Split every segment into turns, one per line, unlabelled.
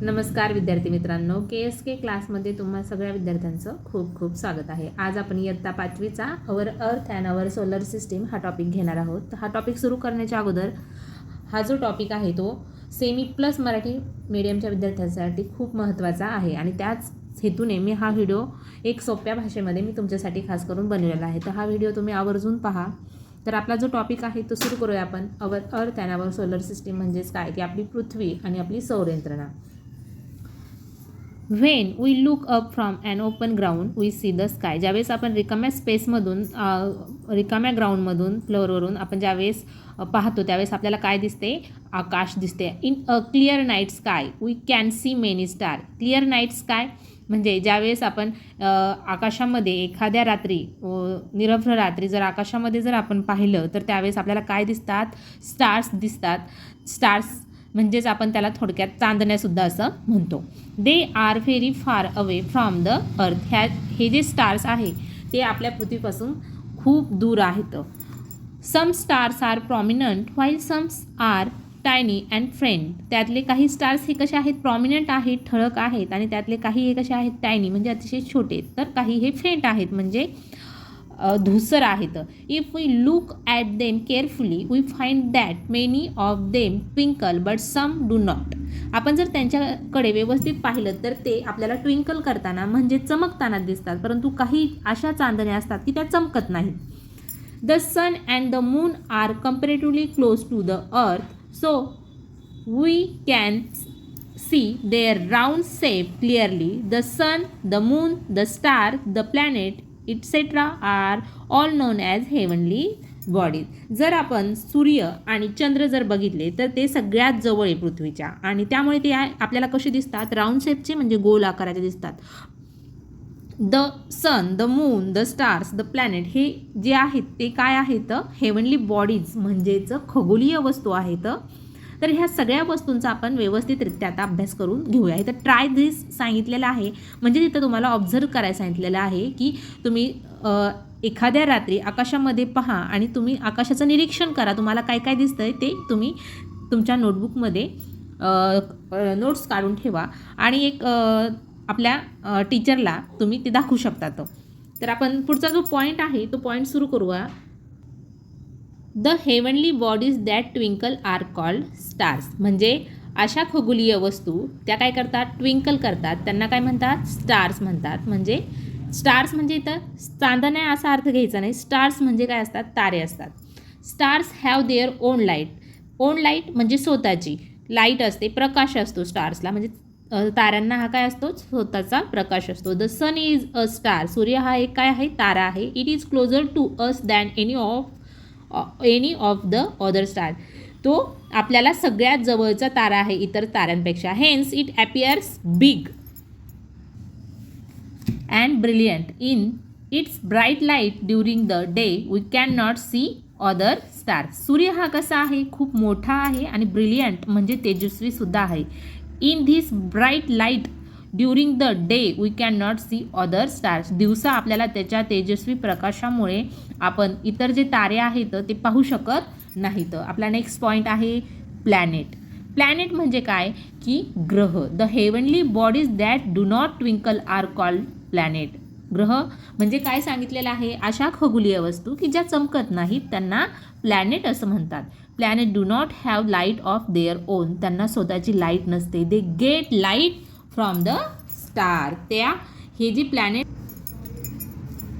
नमस्कार विद्यार्थी मित्रांनो, KSK क्लासमध्ये तुम्हा सगळ्या विद्यार्थ्यांचं खूप खूप स्वागत आहे. आज आपण इयत्ता 5वीचा our earth and our solar system हा टॉपिक घेणार आहोत. तर हा टॉपिक सुरू करण्याच्या अगोदर हा जो टॉपिक आहे तो सेमी प्लस मराठी मीडियमच्या विद्यार्थ्यांसाठी खूप महत्त्वाचा आहे आणि त्याच हेतूने मी हा व्हिडिओ एक सोप्या भाषेमध्ये मी तुमच्यासाठी खास करून बनवलेला आहे. तर हा व्हिडिओ तुम्ही आवर्जून पहा. तर आपला जो टॉपिक आहे तो सुरू करूया आपण. Our earth and our solar system म्हणजेच काय, की आपली पृथ्वी आणि आपली सौर यंत्रणा. When we look up from an open ground we see the sky. ज्यावेळेस आपण रिकाम्या स्पेसमधून रिकाम्या ग्राउंडमधून फ्लोअरवरून आपण ज्यावेळेस पाहतो त्यावेळेस आपल्याला काय दिसते, आकाश दिसते. In a clear night sky we can see many star. Clear night sky म्हणजे ज्यावेळेस आपण आकाशामध्ये एखाद्या रात्री निरभ्र रात्री जर आकाशामध्ये जर आपण पाहिलं तर त्यावेळेस आपल्याला काय दिसतात, स्टार्स दिसतात. स्टार्स म्हणजेच आपण त्याला थोडक्यात चांदण्यासुद्धा असं म्हणतो. They are very far away from the earth. हे जे स्टार्स आहे ते आपल्या पृथ्वीपासून खूप दूर आहेत. Some stars are prominent while some are tiny and faint. त्यातले काही स्टार्स हे कसे आहेत, प्रॉमिनंट आहेत, ठळक आहेत, आणि त्यातले काही हे कसे आहेत, टायनी म्हणजे अतिशय छोटे, तर काही हे फेंट आहेत म्हणजे धूसर आहेत. If we look at them carefully we find that many of them twinkle but some do not. आपण जर त्यांच्याकडे व्यवस्थित पाहिलं तर ते आपल्याला ट्विंकल करताना म्हणजे चमकताना दिसतात, परंतु काही अशा चांदण्या असतात की त्या चमकत नाहीत. The sun and the moon are comparatively close to the earth so we can see their round shape clearly. The sun, the moon, the star, the planet, etc. are all known as heavenly bodies. जर आपण सूर्य आणि चंद्र जर बघितले तर ते सगळ्यात जवळ आहे पृथ्वीच्या, आणि त्यामुळे ते आपल्याला कसे दिसतात, राऊंड शेपचे म्हणजे गोल आकाराचे दिसतात. The sun, the moon, the stars, the planet हे जे आहेत ते काय आहेत, हेवनली बॉडीज म्हणजेच खगोलीय वस्तू आहेत. तर ह्या सगळ्या वस्तूंचा आपण व्यवस्थितरित्या आता अभ्यास करून घेऊया. इथं ट्राय दिस सांगितलेलं आहे म्हणजे तिथं तुम्हाला ऑब्झर्व करायला सांगितलेलं आहे की तुम्ही एखाद्या रात्री आकाशामध्ये पहा आणि तुम्ही आकाशाचं निरीक्षण करा. तुम्हाला काय काय दिसतंय ते तुम्ही तुमच्या नोटबुकमध्ये नोट्स काढून ठेवा आणि एक आपल्या टीचरला तुम्ही ते दाखवू शकता. तर आपण पुढचा जो पॉईंट आहे तो पॉईंट सुरू करूया. The heavenly bodies that twinkle are called stars. म्हणजे अशा खगोलीय वस्तू त्या काय करतात, ट्विंकल करतात, त्यांना काय म्हणतात, स्टार्स म्हणतात. म्हणजे स्टार्स म्हणजे इथं चांदण्या असा अर्थ घ्यायचा नाही. स्टार्स म्हणजे काय असतात, तारे असतात. Stars have their own light. On light म्हणजे स्वतःची लाईट असते, प्रकाश असतो स्टार्सला. म्हणजे ताऱ्यांना हा काय असतो, स्वतःचा प्रकाश असतो. The sun is a star. सूर्य हा एक काय आहे, तारा आहे. It is closer to us than any of the other star. तो आपल्याला सगळ्यात जवळचा तारा आहे इतर ताऱ्यांपेक्षा. Hence it appears big and brilliant in its bright light during the day we can not see other star. सूर्य हा कसा आहे, खूप मोठा आहे आणि ब्रिलियंट म्हणजे तेजस्वी सुद्धा आहे. In this bright light during the day we can not see other stars. दिवसा आपल्याला त्याच्या तेजस्वी प्रकाशामुळे आपण इतर जे तारे आहेत ते पाहू शकत नाहीत. आपला नेक्स्ट पॉईंट आहे प्लॅनेट. प्लॅनेट म्हणजे काय, की ग्रह. The heavenly bodies that do not twinkle are called planet. ग्रह म्हणजे काय सांगितलेलं आहे, अशा खगोलीय वस्तू की ज्या चमकत नाहीत त्यांना प्लॅनेट असं म्हणतात. Planet do not have light of their own. त्यांना स्वतःची लाईट नसते. They get light from the star. त्या हे जे planet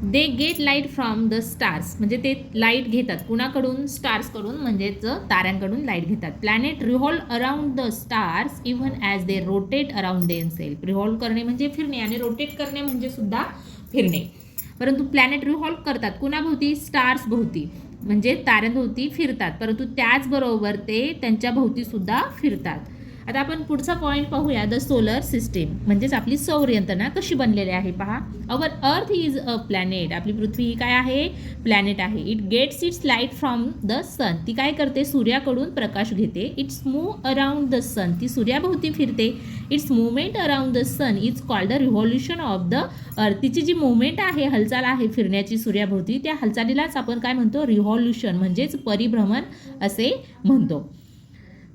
they get light from the stars म्हणजे ते लाईट घेतात कुणाकडून, स्टार्सकडून म्हणजेच ताऱ्यांकडून लाईट घेतात. Planet revolve around the stars even as they rotate around themselves. Revolve करणे म्हणजे फिरणे आणि रोटेट करणे म्हणजे सुद्धा फिरणे. परंतु प्लॅनेट रिव्हॉल्व करतात कुणाभोवती, स्टार्स भोवती म्हणजे ताऱ्यांभोवती फिरतात, परंतु त्याचबरोबर ते त्यांच्या भोवती सुद्धा फिरतात. आता आपण पुढचा पॉईंट पाहूया. द सोलर सिस्टीम म्हणजेच आपली सौर यंत्रणा कशी बनलेली आहे पहा. Our earth is a planet. आपली पृथ्वी ही काय आहे, प्लॅनेट आहे. It gets its light from the sun. ती काय करते, सूर्याकडून प्रकाश घेते. Its move around the sun. ती सूर्याभोवती फिरते. Its movement around the sun is called the revolution of the earth. तिची जी मुवमेंट आहे, हालचाल आहे फिरण्याची सूर्याभोवती, त्या हालचालीलाच आपण काय म्हणतो, रिव्हॉल्युशन म्हणजेच परिभ्रमण असे म्हणतो.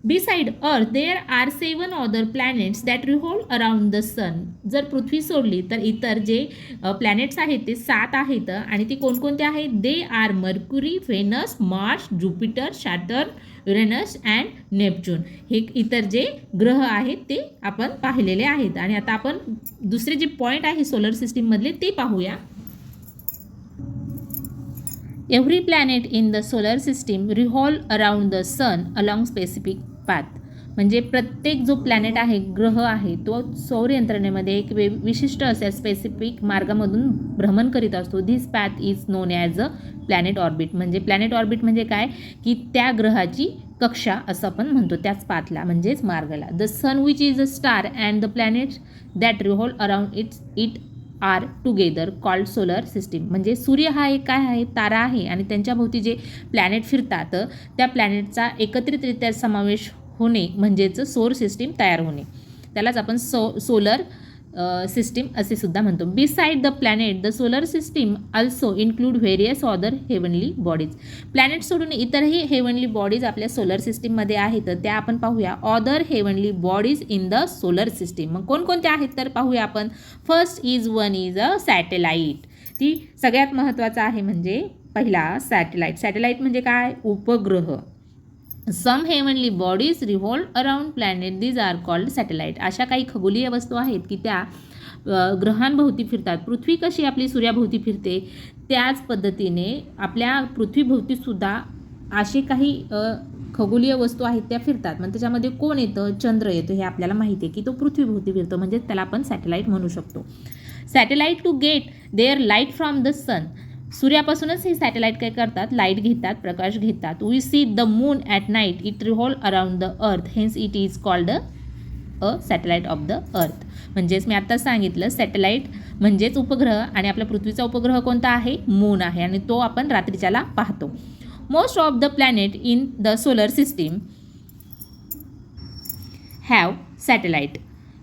Beside earth there are 7 other planets that revolve around the sun. जर पृथ्वी सोडली तर इतर जे प्लॅनेट्स आहेत ते 7 आहेत आणि ते कोणकोणते आहेत? They are mercury, Venus, Mars, Jupiter, Saturn, Uranus and Neptune. हे इतर जे ग्रह आहेत ते आपण पाहिलेले आहेत. आणि आता आपण दुसरे जे पॉईंट आहे सोलर सिस्टीममधले ते पाहूया. Every planet in the solar system revolve around the sun along specific path. म्हणजे प्रत्येक जो प्लॅनेट आहे, ग्रह आहे, तो सौर यंत्रणेमध्ये एक विशिष्ट अशा स्पेसिफिक मार्गामधून भ्रमण करीत असतो. This path is non as a planet orbit. म्हणजे प्लॅनेट ऑर्बिट म्हणजे काय की त्या ग्रहाची कक्षा असं आपण म्हणतो त्याच पाथला म्हणजेच मार्गाला. The sun which is a star and the planets that revolve around it are together called solar system. म्हणजे सूर्य हा एक काय आहे? तारा आहे आणि त्यांच्याभोवती जे प्लॅनेट फिरतात त्या प्लॅनेटचा एकत्रितरित्या समावेश होणे म्हणजेच सौर सिस्टीम तयार होणे, त्यालाच आपण सोलर सिस्टीम असे सुद्धा म्हणतो. Beside the planet the solar system also include various other heavenly bodies. Planet सोडून इतरही हेवनली बॉडीज आपल्या सोलर सिस्टीममध्ये आहेत, त्या आपण पाहूया. Other heavenly bodies in the solar system. मग कोणकोणत्या आहेत तर पाहूया आपण. First is one is a satellite. ती सगळ्यात महत्त्वाचा आहे म्हणजे पहिला सॅटेलाईट. सॅटेलाईट म्हणजे काय? उपग्रह. Some heavenly bodies revolve around planet these are called satellite. अशा काही खगोलीय वस्तू आहेत की त्या ग्रहांभोवती फिरतात. पृथ्वी कशी आपली सूर्याभोवती फिरते त्याच पद्धतीने आपल्या पृथ्वीभोवतीसुद्धा असे काही खगोलीय वस्तू आहेत त्या फिरतात. मग त्याच्यामध्ये कोण येतं? चंद्र येतो. हे आपल्याला माहिती आहे की तो पृथ्वीभोवती फिरतो म्हणजे त्याला आपण सॅटेलाईट म्हणू शकतो. Satellite to get their light from the sun. सूर्यापासूनच हे सॅटेलाईट काय करतात? लाईट घेतात, प्रकाश घेतात. We see the moon at night it revolve around the earth hence it is called a satellite of the earth. म्हणजेच मी आत्ता सांगितलं सॅटेलाईट म्हणजेच उपग्रह आणि आपल्या पृथ्वीचा उपग्रह कोणता आहे? मून आहे आणि तो आपण रात्रीच्याला पाहतो. Most of the planet in the solar system have satellite.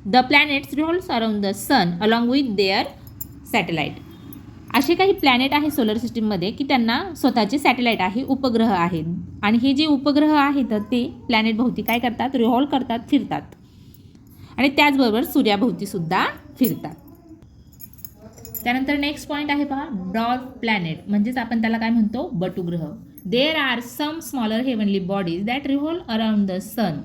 The planets revolves around the sun along with their satellite. असे काही प्लॅनेट आहे सोलर सिस्टीममध्ये की त्यांना स्वतःचे सॅटेलाईट आहे, उपग्रह आहेत. आणि हे जे उपग्रह आहेत ते प्लॅनेट भोवती काय करतात? रिव्हॉल्व करतात, फिरतात. आणि त्याचबरोबर सूर्याभोवतीसुद्धा फिरतात. त्यानंतर नेक्स्ट पॉईंट आहे पहा, डॉर्फ प्लॅनेट. म्हणजेच आपण त्याला काय म्हणतो? बटुग्रह. There are some smaller heavenly bodies that revolve around the sun.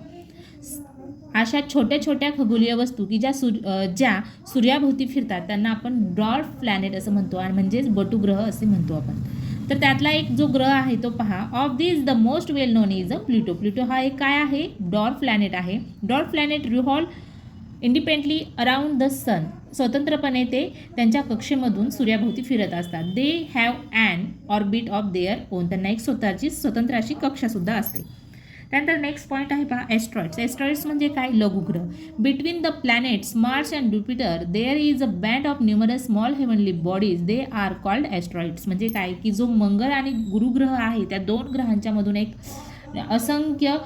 अशा छोट्या छोट्या खगोलीय वस्तू की ज्या सूर्याभोवती फिरतात त्यांना आपण डॉर्फ प्लॅनेट असं म्हणतो आणि म्हणजेच बटुग्रह असे म्हणतो आपण. तर त्यातला एक जो ग्रह आहे तो पहा. Of this the most well known is a Pluto. Pluto हा एक काय आहे? डॉर्फ प्लॅनेट आहे. Dwarf planet revolve independently around the sun. स्वतंत्रपणे ते त्यांच्या कक्षेमधून सूर्याभोवती फिरत असतात. They have an orbit of their own. त्यांना एक स्वतःची स्वतंत्र अशी कक्षासुद्धा असते. त्यानंतर नेक्स्ट पॉईंट आहे पहा, एस्ट्रॉइड्स. एस्ट्रॉइड्स म्हणजे काय? लघुग्रह. Between the planets Mars and Jupiter there is a band of numerous small heavenly bodies they are called asteroids. म्हणजे काय की जो मंगळ आणि गुरुग्रह आहे त्या दोन ग्रहांच्या मधून एक असंख्य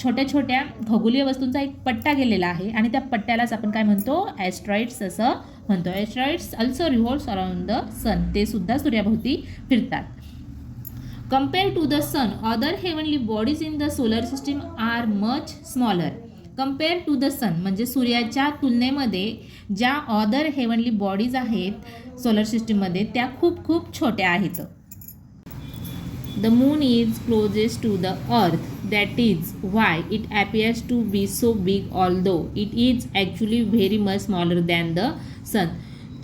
छोट्या छोट्या खगोलीय वस्तूंचा एक पट्टा गेलेला आहे आणि त्या पट्ट्यालाच आपण काय म्हणतो? एस्ट्रॉइड्स असं म्हणतो. Asteroids also revolves around the sun. ते सुद्धा सूर्याभोवती फिरतात. Compared to the sun, other heavenly bodies in the solar system are much smaller. Compared to the sun म्हणजे सूर्याच्या तुलनेमध्ये ज्या अदर हेवनली बॉडीज आहेत सोलर सिस्टीममध्ये त्या खूप खूप छोट्या आहेत. The moon is closest to the earth. That is why it appears to be so big, although it is actually very much smaller than the sun.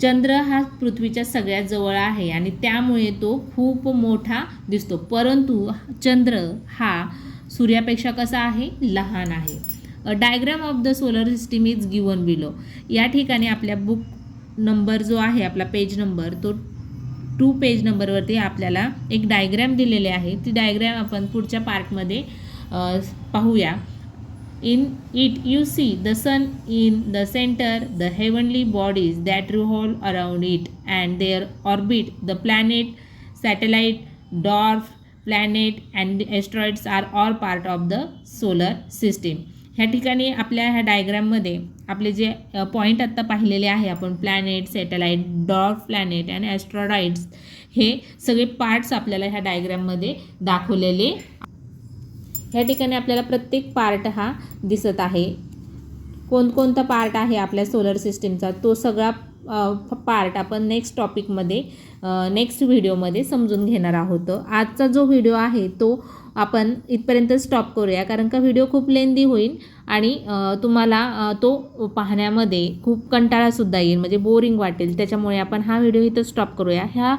चंद्र हा पृथ्वीच्या सगळ्यात जवळ आहे आणि त्यामुळे तो खूप मोठा दिसतो, परंतु चंद्र हा सूर्यापेक्षा कसा आहे? लहान आहे. A diagram of the solar system is given below. या ठिकाणी आपल्या बुक नंबर जो आहे आपला पेज नंबर तो 2 पेज नंबरवरती आपल्याला एक डायग्राम दिलेले आहे. ती डायग्राम आपण पुढच्या पार्टमध्ये पाहूया. In it you see the sun in the center, the heavenly bodies that revolve around it and their orbit, the planet, satellite, dwarf planet and asteroids are all part of the solar system. ह्या ठिकाणी आपल्या ह्या डायग्राममध्ये आपले जे point आत्ता पाहिलेले आहे आपण प्लॅनेट, सॅटेलाईट, डॉर्फ प्लॅनेट आणि ॲस्ट्रॉइड्स हे सगळे पार्ट्स आपल्याला ह्या डायग्राममध्ये दाखवलेले. ह्या ठिकाणी आपल्याला प्रत्येक पार्ट हा दिसत आहे. कोणकोणता पार्ट आहे आपल्या सोलर सिस्टीमचा तो सगळा पार्ट आपण नेक्स्ट टॉपिकमध्ये नेक्स्ट व्हिडिओमध्ये समजून घेणार आहोत. आजचा जो व्हिडिओ आहे तो आपण इथपर्यंत स्टॉप करूया, कारण का व्हिडिओ खूप लेंदी होईल आणि तुम्हाला तो पाहण्यामध्ये खूप कंटाळासुद्धा येईल, म्हणजे बोरिंग वाटेल. त्याच्यामुळे आपण हा व्हिडिओ इथं स्टॉप करूया. ह्या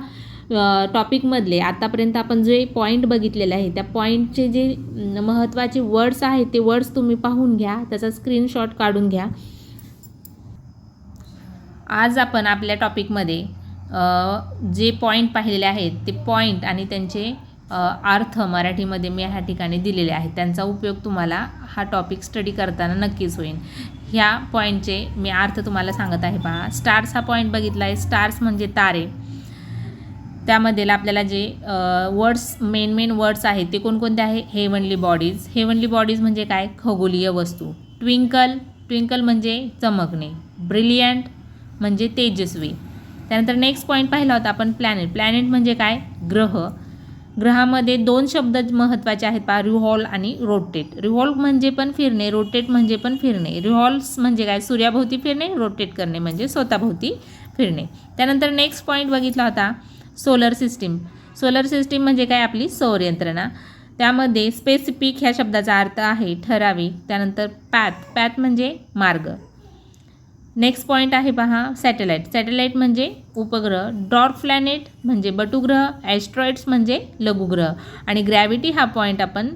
टॉपिकमधले आतापर्यंत आपण जे पॉईंट बघितलेले आहे त्या पॉईंटचे जे महत्त्वाचे वर्ड्स आहेत ते वर्ड्स तुम्ही पाहून घ्या, त्याचा स्क्रीनशॉट काढून घ्या. आज आपण आपल्या टॉपिकमध्ये जे पॉईंट पाहिलेले आहेत ते पॉईंट आणि त्यांचे अर्थ मराठीमध्ये मी ह्या ठिकाणी दिलेले आहेत. त्यांचा उपयोग तुम्हाला हा टॉपिक स्टडी करताना नक्कीच होईल. ह्या पॉईंटचे मी अर्थ तुम्हाला सांगत आहे. पहा, स्टार्स हा पॉईंट बघितला आहे. स्टार्स म्हणजे तारे. त्यामध्ये आपल्याला जे मेन वर्ड्स आहेत ते कोणकोणते आहे? Heavenly bodies. हेवनली बॉडीज म्हणजे काय? खगोलीय वस्तू. ट्विंकल म्हणजे चमकणे. ब्रिलियंट म्हणजे तेजस्वी. त्यानंतर नेक्स्ट पॉईंट पाहिला होता आपण प्लॅनेट म्हणजे काय? ग्रह. ग्रहामध्ये 2 शब्द महत्त्वाचे आहेत पहा, रिव्हॉल्व आणि रोटेट. रिव्हॉल्व म्हणजे पण फिरणे, रोटेट म्हणजे पण फिरणे. रिव्हॉल्व्स म्हणजे काय? सूर्याभोवती फिरणे. रोटेट करणे म्हणजे स्वतःभोवती फिरणे. त्यानंतर नेक्स्ट पॉईंट बघितला होता सोलर सिस्टीम. सोलर सिस्टीम म्हणजे काय? आपली सौर यंत्रणा. त्यामध्ये स्पेसिफिक ह्या शब्दाचा अर्थ आहे ठराविक. त्यानंतर पॅथ म्हणजे मार्ग. नेक्स्ट पॉईंट आहे पहा सॅटेलाईट म्हणजे उपग्रह. डॉर्फ प्लॅनेट म्हणजे बटुग्रह. ॲस्ट्रॉइड्स म्हणजे लघुग्रह. आणि ग्रॅव्हिटी हा पॉईंट आपण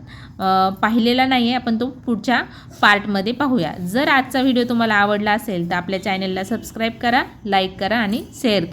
पाहिलेला नाही आहे, आपण तो पुढच्या पार्टमध्ये पाहूया. जर आजचा व्हिडिओ तुम्हाला आवडला असेल तर आपल्या चॅनलला सबस्क्राईब करा, लाईक करा आणि शेअर करा.